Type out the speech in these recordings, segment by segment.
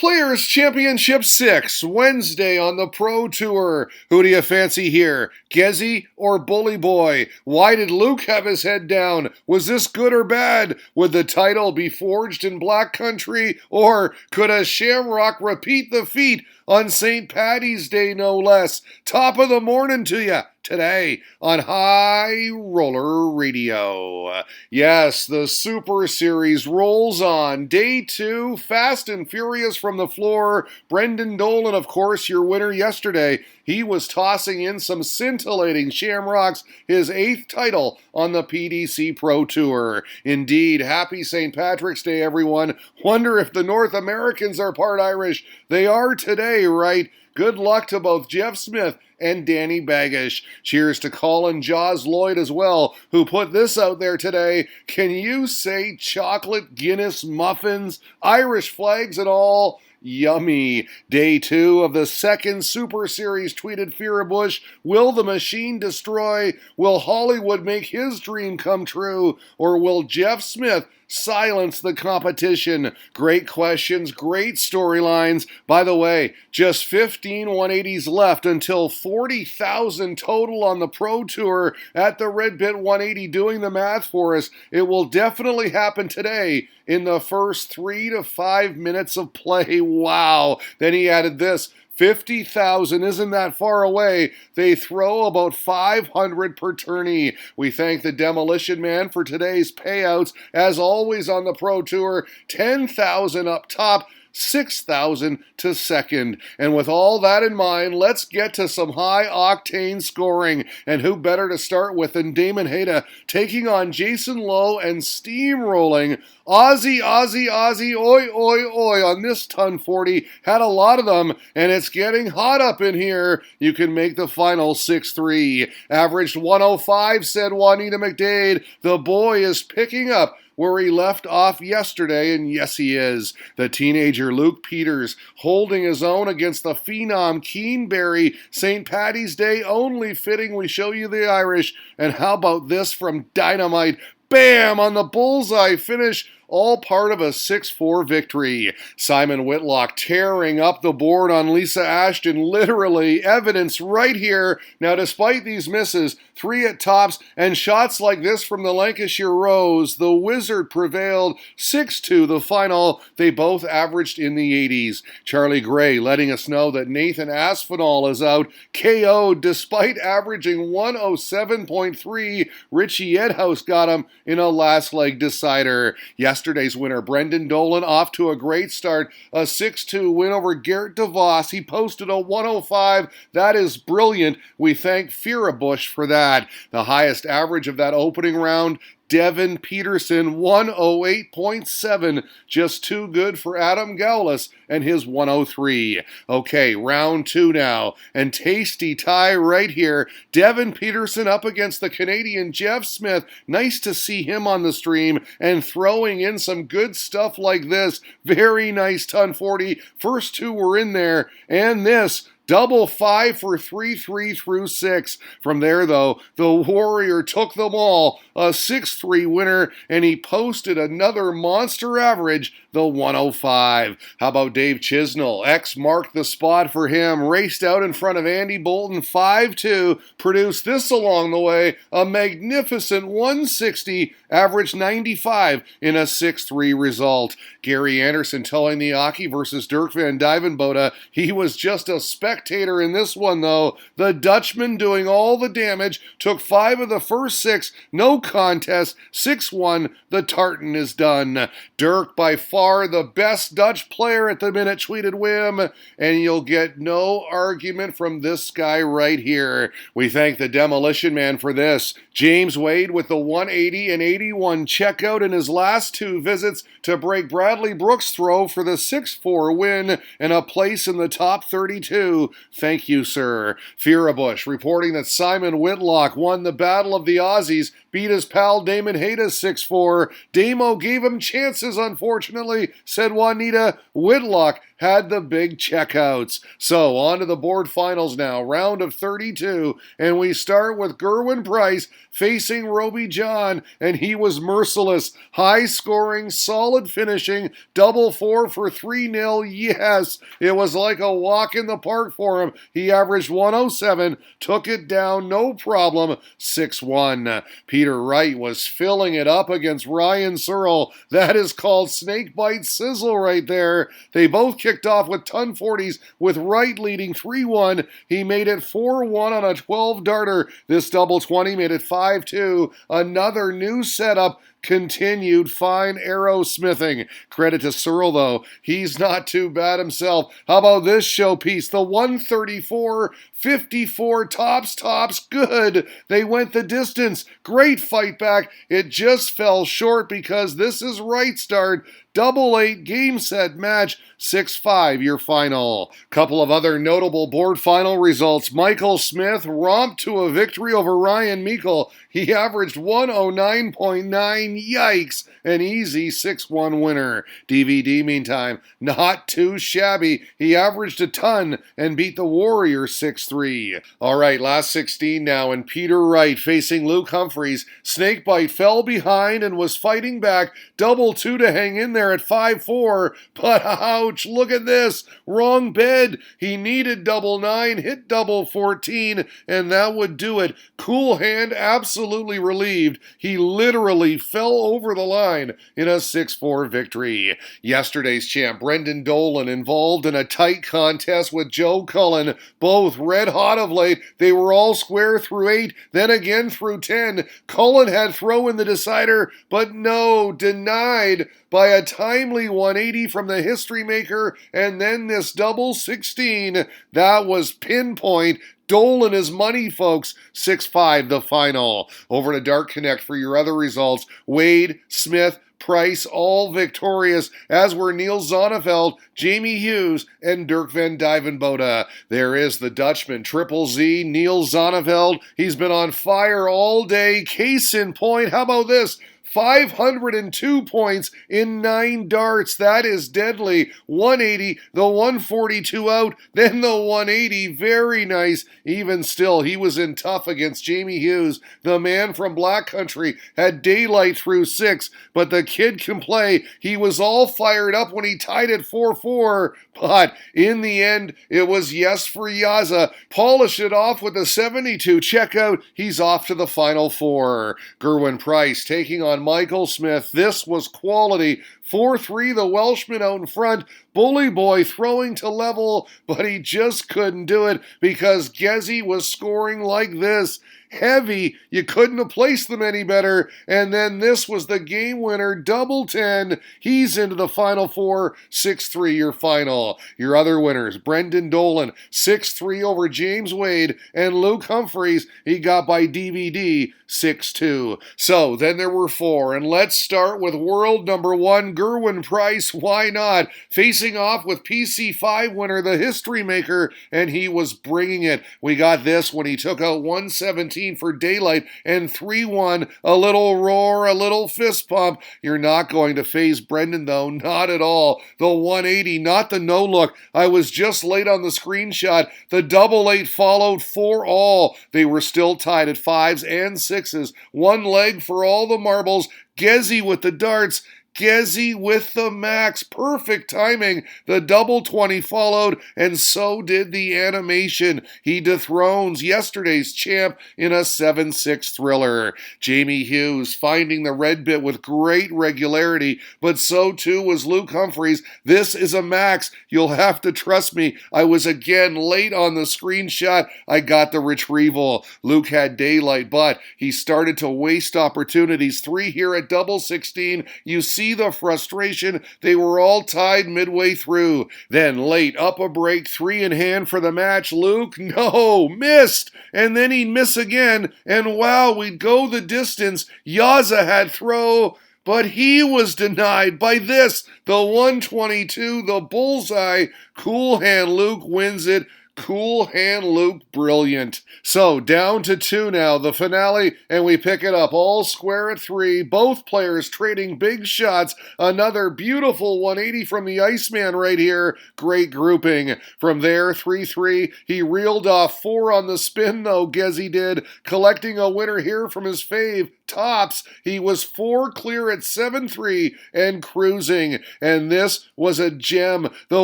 Players Championship 6, Wednesday on the Pro Tour. Who do you fancy here? Gezzy or Bully Boy? Why did Luke have his head down? Was this good or bad? Would the title be forged in Black Country? Or could a Shamrock repeat the feat on St. Patty's Day, no less? Top of the morning to you today on High Roller Radio. Yes, the Super Series rolls on. Day 2, fast and furious from the floor. Brendan Dolan, of course, your winner yesterday. He was tossing in some scintillating Shamrocks, his 8th title on the PDC Pro Tour. Indeed, happy St. Patrick's Day, everyone. Wonder if the North Americans are part Irish. They are today, right? Good luck to both Jeff Smith and Danny Baggish. Cheers to Colin Jaws Lloyd as well, who put this out there today. Can you say chocolate Guinness muffins, Irish flags and all? Yummy. Day 2 of the second Super Series, tweeted Firabush. Will the machine destroy? Will Hollywood make his dream come true? Or will Jeff Smith silence the competition? Great questions, great storylines. By the way, just 15 180s left until 40,000 total on the Pro Tour at the Red Bit 180. Doing the math for us, it will definitely happen today in the first 3 to 5 minutes of play. Wow. Then he added this. 50,000 isn't that far away. They throw about 500 per tourney. We thank the Demolition Man for today's payouts. As always on the Pro Tour, 10,000 up top, 6,000 to second. And with all that in mind, let's get to some high-octane scoring. And who better to start with than Damon Hayda taking on Jason Lowe and steamrolling Aussie, oi, oi, oi on this ton 40. Had a lot of them, and it's getting hot up in here. You can make the final 6-3. Averaged 105, said Juanita McDade. The boy is picking up where he left off yesterday, and yes, he is. The teenager Luke Peters holding his own against the phenom Keenberry. St. Patty's Day only fitting we show you the Irish. And how about this from Dynamite? Bam! On the bullseye finish. All part of a 6-4 victory. Simon Whitlock tearing up the board on Lisa Ashton. Literally, evidence right here. Now, despite these misses, 3 at tops, and shots like this from the Lancashire Rose, the Wizard prevailed 6-2 the final. They both averaged in the 80s. Charlie Gray letting us know that Nathan Aspinall is out. KO'd despite averaging 107.3. Richie Edhouse got him in a last leg decider. Yesterday's winner, Brendan Dolan, off to a great start. A 6-2 win over Garrett DeVos. He posted a 105. That is brilliant. We thank Firabush for that. The highest average of that opening round, Devin Peterson, 108.7. Just too good for Adam Gowlas and his 103. Okay, round 2 now. And tasty tie right here. Devin Peterson up against the Canadian Jeff Smith. Nice to see him on the stream and throwing in some good stuff like this. Very nice ton 40. First 2 were in there. And this. Double 5 for 3-3 through 6. From there, though, the Warrior took them all. A 6-3 winner, and he posted another monster average, the 105. How about Dave Chisnell? X marked the spot for him. Raced out in front of Andy Bolton, 5-2. Produced this along the way, a magnificent 160. Average 95 in a 6-3 result. Gary Anderson towing the Aki versus Dirk van Dijvenbode. He was just a spectator in this one, though. The Dutchman doing all the damage. Took 5 of the first 6. No contest. 6-1. The tartan is done. Dirk, by far the best Dutch player at the minute, tweeted Wim. And you'll get no argument from this guy right here. We thank the Demolition Man for this. James Wade with the 180 and 81 checkout in his last 2 visits to break Bradley Brooks' throw for the 6-4 win and a place in the top 32. Thank you, sir. Firabush reporting that Simon Whitlock won the Battle of the Aussies, beat his pal Damon Hayda 6-4. Damo gave him chances, unfortunately, said Juanita. Whitlock had the big checkouts. So on to the board finals now, round of 32, and we start with Gerwin Price facing Roby John, and he was merciless. High scoring, solid finishing, double four for 3-0. Yes, it was like a walk in the park for him. He averaged 107, took it down, no problem, 6-1. Peter Wright was filling it up against Ryan Searle. That is called snakebite sizzle right there. They both kicked off with ton 40s, with Wright leading 3-1. He made it 4-1 on a 12-darter. This double 20 made it 5-2. Another new setup. Continued fine arrow smithing. Credit to Searle, though. He's not too bad himself. How about this showpiece? The 134-54 tops. Good. They went the distance. Great fight back. It just fell short because this is right start. Double 8 game set match, 6-5 your final. Couple of other notable board final results. Michael Smith romped to a victory over Ryan Meikle. He averaged 109.9. Yikes! An easy 6-1 winner. DVD, meantime, not too shabby. He averaged a ton and beat the Warrior 6-3. All right, last 16 now, and Peter Wright facing Luke Humphries. Snakebite fell behind and was fighting back. Double 2 to hang in there at 5-4, but ouch, look at this, wrong bed. He needed double 9, hit double 14, and that would do it. Cool Hand absolutely relieved. He literally fell over the line in a 6-4 victory. Yesterday's champ, Brendan Dolan, involved in a tight contest with Joe Cullen, both red hot of late. They were all square through 8, then again through 10. Cullen had throw in the decider, but no, denied by a timely 180 from the history maker, and then this double 16. That was pinpoint. Dolan is money, folks. 6-5 the final. Over to Dark Connect for your other results. Wade, Smith, Price, all victorious, as were Neil Zonneveld, Jamie Hughes, and Dirk van Dijvenbode. There is the Dutchman, Triple Z, Neil Zonneveld. He's been on fire all day. Case in point, how about this? 502 points in 9 darts. That is deadly. 180, the 142 out, then the 180. Very nice. Even still, he was in tough against Jamie Hughes. The man from Black Country had daylight through 6, but the kid can play. He was all fired up when he tied it 4-4, but in the end, it was yes for Yaza. Polish it off with a 72 checkout. He's off to the final 4. Gerwin Price taking on Michael Smith. This was quality. 4-3, the Welshman out in front. Bully Boy throwing to level, but he just couldn't do it because Gezzy was scoring like this. Heavy, you couldn't have placed them any better. And then this was the game winner, double 10. He's into the final 4, 6-3 your final. Your other winners, Brendan Dolan, 6-3 over James Wade, and Luke Humphries, he got by DVD, 6-2. So then there were 4, and let's start with world number 1, Gerwin Price. Why not? Facing off with PC5 winner, the history maker, and he was bringing it. We got this when he took out 117 for daylight and 3-1. A little roar, a little fist pump. You're not going to phase Brendan, though. Not at all. The 180, not the no look. I was just late on the screenshot. The double 8 followed 4 all. They were still tied at 5s and 6s. One leg for all the marbles. Gezzy with the darts. Gezzy with the max. Perfect timing. The double 20 followed, and so did the animation. He dethrones yesterday's champ in a 7-6 thriller. Jamie Hughes finding the red bit with great regularity, but so too was Luke Humphries. This is a max. You'll have to trust me. I was again late on the screenshot. I got the retrieval. Luke had daylight, but he started to waste opportunities. 3 here at double 16. You see the frustration. They were all tied midway through. Then late, up a break, 3 in hand for the match. Luke, no, missed. And then he'd miss again. And wow, we'd go the distance. Yaza had throw, but he was denied by this. The 122, the bullseye. Cool Hand Luke wins it. Cool hand Luke, brilliant. So, down to 2 now, the finale, and we pick it up all square at 3. Both players trading big shots. Another beautiful 180 from the Iceman right here. Great grouping. From there, 3-3. He reeled off 4 on the spin, though, Gezzy did, collecting a winner here from his fave, Tops. He was 4 clear at 7-3 and cruising. And this was a gem. The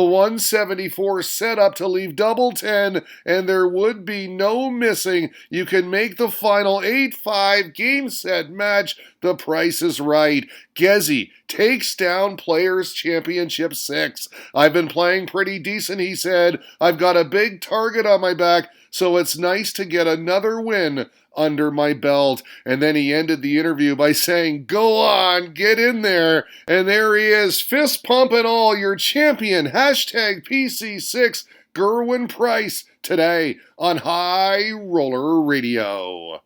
174 set up to leave double 10, and there would be no missing. You can make the final 8-5 game set match. The price is right. Gezzy takes down Players Championship 6. I've been playing pretty decent, he said. I've got a big target on my back, so it's nice to get another win under my belt. And then he ended the interview by saying, "Go on, get in there." And there he is, fist pump and all, your champion, hashtag PC6, Gerwin Price, today on High Roller Radio.